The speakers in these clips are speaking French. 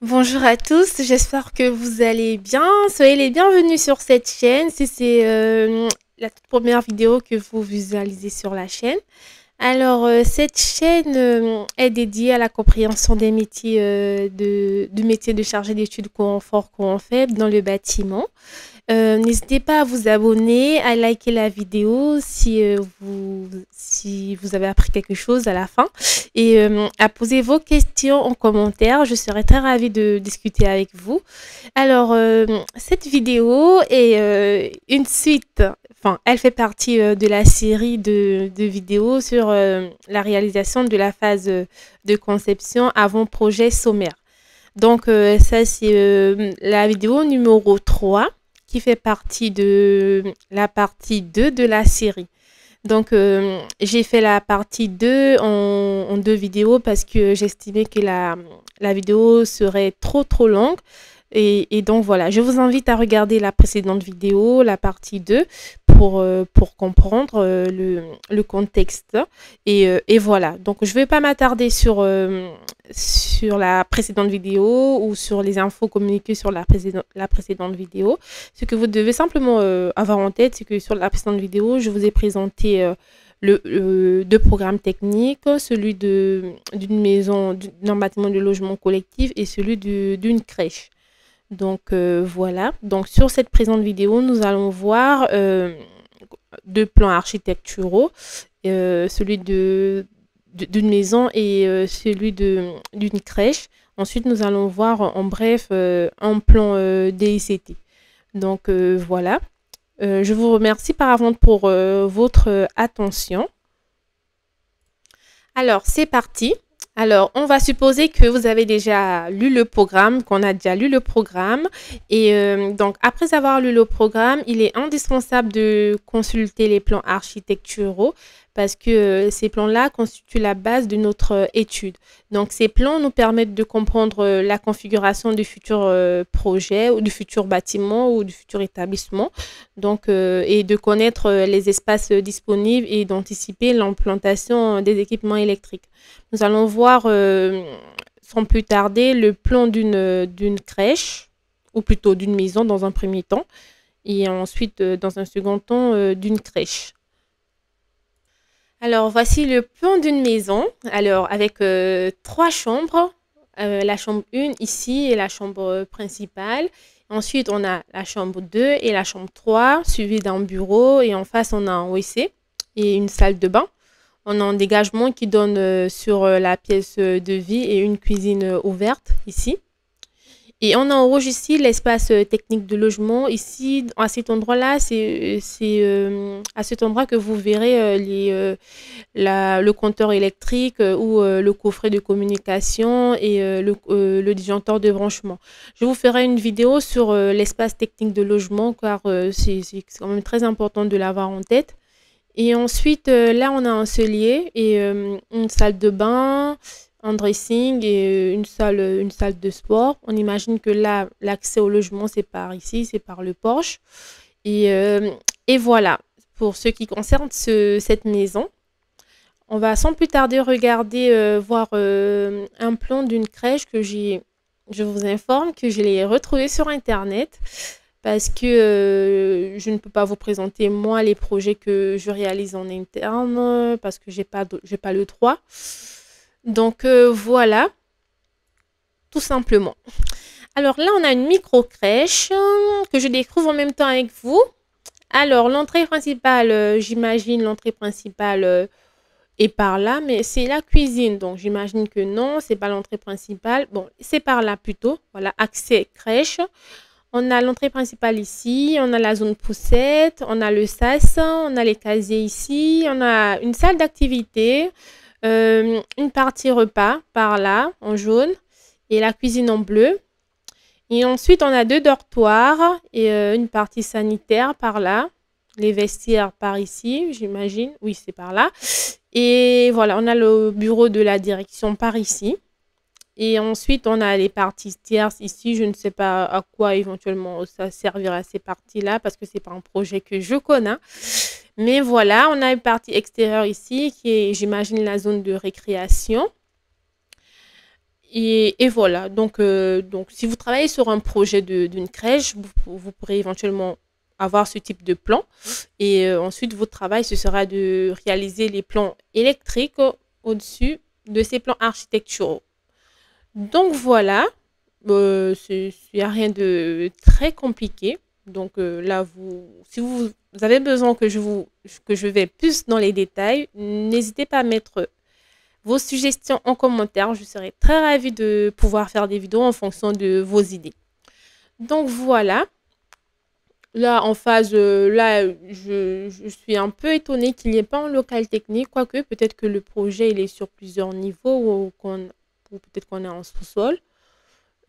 Bonjour à tous, j'espère que vous allez bien. Soyez les bienvenus sur cette chaîne. Si c'est la toute première vidéo que vous visualisez sur la chaîne. Alors, cette chaîne est dédiée à la compréhension des métiers du métier de chargé d'études courant fort, courant faible dans le bâtiment. N'hésitez pas à vous abonner, à liker la vidéo si vous avez appris quelque chose à la fin et à poser vos questions en commentaire. Je serai très ravie de discuter avec vous. Alors, cette vidéo est une suite, enfin, elle fait partie de la série de vidéos sur la réalisation de la phase de conception avant projet sommaire. Donc, ça, c'est la vidéo numéro 3 qui fait partie de la partie 2 de la série. Donc, j'ai fait la partie 2 en deux vidéos parce que j'estimais que la vidéo serait trop longue. Et donc voilà, je vous invite à regarder la précédente vidéo, la partie 2, pour comprendre le contexte. Et voilà, donc je ne vais pas m'attarder sur la précédente vidéo ou sur les infos communiquées sur la précédente vidéo. Ce que vous devez simplement avoir en tête, c'est que sur la précédente vidéo, je vous ai présenté deux programmes techniques, celui d'une maison, d'un bâtiment de logement collectif et celui d'une crèche. Donc voilà, donc sur cette présente vidéo, nous allons voir deux plans architecturaux, celui d'une maison et celui d'une crèche. Ensuite, nous allons voir en bref un plan DICT. Donc voilà, je vous remercie par avance pour votre attention. Alors, c'est parti. Alors, on va supposer que vous avez déjà lu le programme, qu'on a déjà lu le programme. Et donc, après avoir lu le programme, il est indispensable de consulter les plans architecturaux parce que ces plans-là constituent la base de notre étude. Donc, ces plans nous permettent de comprendre la configuration du futur projet ou du futur bâtiment ou du futur établissement. Donc, et de connaître les espaces disponibles et d'anticiper l'implantation des équipements électriques. Nous allons voir sans plus tarder le plan d'une crèche, ou plutôt d'une maison dans un premier temps, et ensuite dans un second temps d'une crèche. Alors voici le plan d'une maison, alors avec trois chambres, la chambre 1 ici et la chambre principale. Ensuite on a la chambre 2 et la chambre 3, suivi d'un bureau et en face on a un WC et une salle de bain. On a un dégagement qui donne sur la pièce de vie et une cuisine ouverte ici. Et on a en rouge ici l'espace technique de logement. Ici, à cet endroit-là, c'est à cet endroit que vous verrez le compteur électrique ou le coffret de communication et le disjoncteur de branchement. Je vous ferai une vidéo sur l'espace technique de logement car c'est quand même très important de l'avoir en tête. Et ensuite, là, on a un cellier et une salle de bain, un dressing et une salle de sport. On imagine que là, l'accès au logement, c'est par ici, c'est par le porche. Et, et voilà, pour ce qui concerne cette maison. On va sans plus tarder regarder, voir un plan d'une crèche que je vous informe que je l'ai retrouvé sur Internet parce que je ne peux pas vous présenter moi les projets que je réalise en interne parce que j'ai pas le droit. Donc voilà, tout simplement. Alors là, on a une micro-crèche que je découvre en même temps avec vous. Alors l'entrée principale, j'imagine l'entrée principale est par là, mais c'est la cuisine. Donc j'imagine que non, c'est pas l'entrée principale. Bon, c'est par là plutôt. Voilà, accès crèche. On a l'entrée principale ici, on a la zone poussette, on a le sas, on a les casiers ici, on a une salle d'activité, une partie repas par là en jaune et la cuisine en bleu. Et ensuite, on a deux dortoirs et une partie sanitaire par là. Les vestiaires par ici, j'imagine. Oui, c'est par là. Et voilà, on a le bureau de la direction par ici. Et ensuite, on a les parties tierces ici. Je ne sais pas à quoi éventuellement ça servira ces parties-là parce que c'est pas un projet que je connais. Mais voilà, on a une partie extérieure ici qui est, j'imagine, la zone de récréation. Et voilà, donc si vous travaillez sur un projet d'une crèche, vous pourrez éventuellement avoir ce type de plan. Et ensuite, votre travail, ce sera de réaliser les plans électriques au-dessus de ces plans architecturaux. Donc voilà, il n'y a rien de très compliqué. Donc là, si vous avez besoin que je vais plus dans les détails, n'hésitez pas à mettre vos suggestions en commentaire. Je serai très ravie de pouvoir faire des vidéos en fonction de vos idées. Donc voilà. Là, en phase, là, je suis un peu étonnée qu'il n'y ait pas un local technique, quoique peut-être que le projet il est sur plusieurs niveaux ou peut-être qu'on est en sous-sol.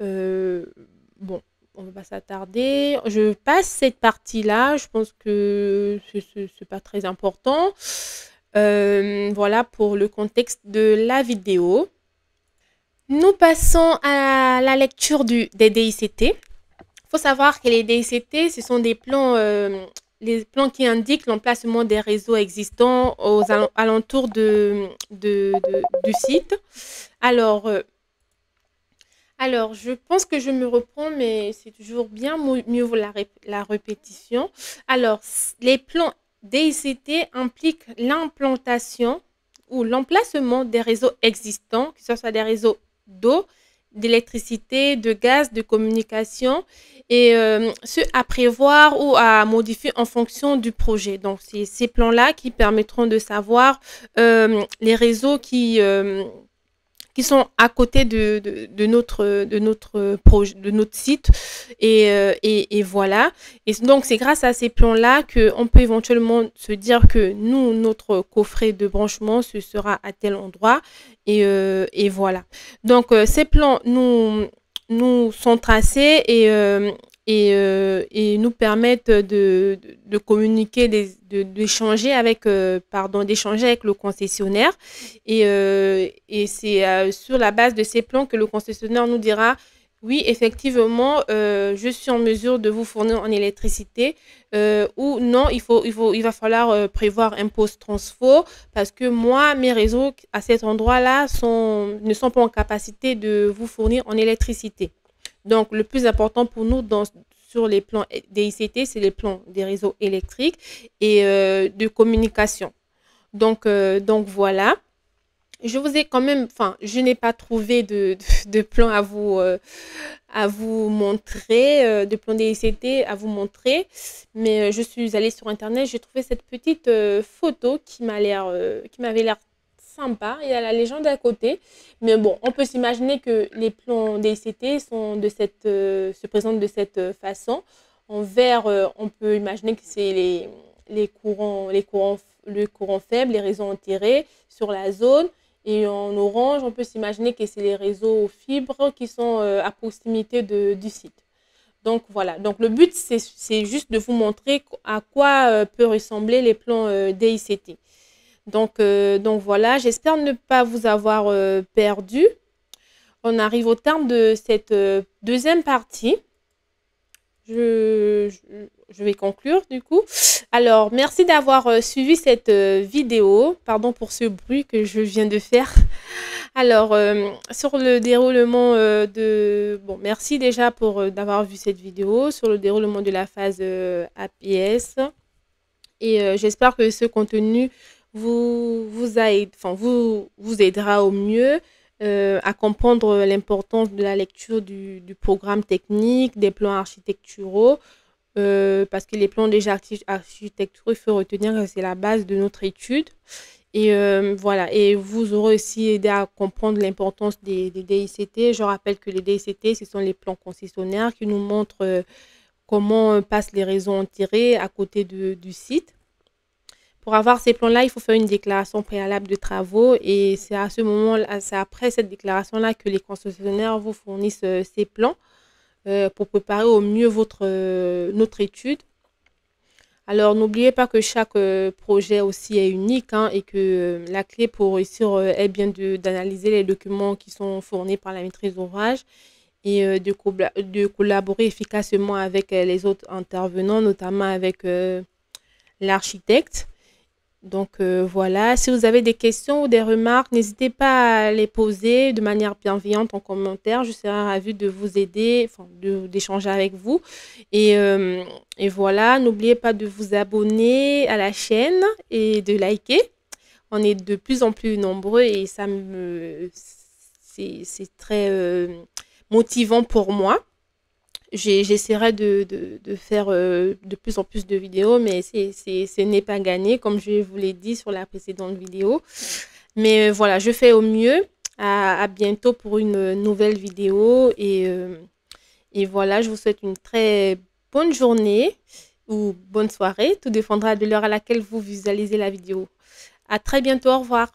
Euh, bon, on va pas s'attarder. Je passe cette partie-là. Je pense que c'est pas très important. Voilà pour le contexte de la vidéo. Nous passons à la lecture des DICT. Il faut savoir que les DICT, ce sont des plans, les plans qui indiquent l'emplacement des réseaux existants aux alentours du site. Alors, alors, je pense que je me reprends, mais c'est toujours bien, mieux vaut la répétition. Alors, les plans DICT impliquent l'implantation ou l'emplacement des réseaux existants, que ce soit des réseaux d'eau, d'électricité, de gaz, de communication, et ce à prévoir ou à modifier en fonction du projet. Donc, c'est ces plans-là qui permettront de savoir les réseaux qui sont à côté de notre projet, de notre site. Et voilà. Et donc, c'est grâce à ces plans-là qu'on peut éventuellement se dire que nous, notre coffret de branchement, ce sera à tel endroit. Et voilà. Donc, ces plans nous sont tracés et nous permettent de communiquer, d'échanger avec, d'échanger avec le concessionnaire. Et c'est sur la base de ces plans que le concessionnaire nous dira, oui, effectivement, je suis en mesure de vous fournir en électricité, ou non, il va falloir prévoir un post-transfo parce que moi, mes réseaux à cet endroit-là ne sont pas en capacité de vous fournir en électricité. Donc, le plus important pour nous sur les plans DICT, c'est les plans des réseaux électriques et de communication. Donc voilà. Je vous ai quand même, enfin, je n'ai pas trouvé de plan à vous montrer, de plan DICT à vous montrer, mais je suis allée sur Internet, j'ai trouvé cette petite photo qui m'avait l'air sympa. Il y a la légende à côté, mais bon, on peut s'imaginer que les plans DICT se présentent de cette façon. En vert, on peut imaginer que c'est le courant faible, les réseaux enterrés sur la zone. Et en orange, on peut s'imaginer que c'est les réseaux fibres qui sont à proximité du site. Donc voilà, donc le but, c'est juste de vous montrer à quoi peut ressembler les plans DICT. Donc voilà, j'espère ne pas vous avoir perdu. On arrive au terme de cette deuxième partie. Je vais conclure du coup. Alors, merci d'avoir suivi cette vidéo. Pardon pour ce bruit que je viens de faire. Alors, sur le déroulement Bon, merci déjà pour d'avoir vu cette vidéo sur le déroulement de la phase APS. Et j'espère que ce contenu vous aidera au mieux à comprendre l'importance de la lecture du programme technique, des plans architecturaux, parce que les plans déjà architecturaux, il faut retenir que c'est la base de notre étude. Et voilà, et vous aurez aussi aidé à comprendre l'importance des DICT. Je rappelle que les DICT, ce sont les plans concessionnaires qui nous montrent comment passent les réseaux enterrés à côté du site. Pour avoir ces plans-là, il faut faire une déclaration préalable de travaux et c'est à ce moment-là, c'est après cette déclaration-là que les concessionnaires vous fournissent ces plans pour préparer au mieux notre étude. Alors, n'oubliez pas que chaque projet aussi est unique, hein, et que la clé pour réussir est bien d'analyser les documents qui sont fournis par la maîtrise d'ouvrage et de collaborer efficacement avec les autres intervenants, notamment avec l'architecte. Donc voilà, si vous avez des questions ou des remarques, n'hésitez pas à les poser de manière bienveillante en commentaire. Je serai ravie de vous aider, enfin, d'échanger avec vous. Et, euh, et voilà, n'oubliez pas de vous abonner à la chaîne et de liker. On est de plus en plus nombreux et c'est très motivant pour moi. J'essaierai de faire de plus en plus de vidéos, mais ce n'est pas gagné, comme je vous l'ai dit sur la précédente vidéo. Mais voilà, je fais au mieux. À bientôt pour une nouvelle vidéo. Et voilà, je vous souhaite une très bonne journée ou bonne soirée. Tout dépendra de l'heure à laquelle vous visualisez la vidéo. À très bientôt, au revoir.